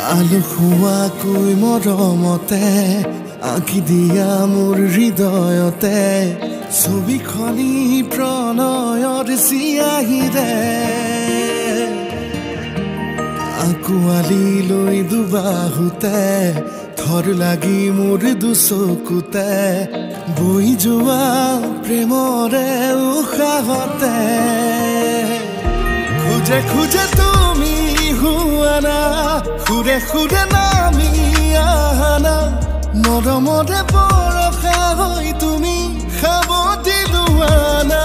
আলসুৱাকৈ মৰমতে আঁকি দিয়া মোৰ হৃদয়তে ছবিখনি প্ৰণয়ৰ চিয়াহীৰে আঁকুৱালি লৈ দুবাহুতে থৰ লাগি মোৰ দুচকুতে বৈ যোৱা প্ৰেমৰে উশাহতে খুজে খুজে তুমি হুৱানা খুৰে খুৰে নামি আহানা মৰমৰে বৰষা হৈ তুমি খাব দিলোৱানা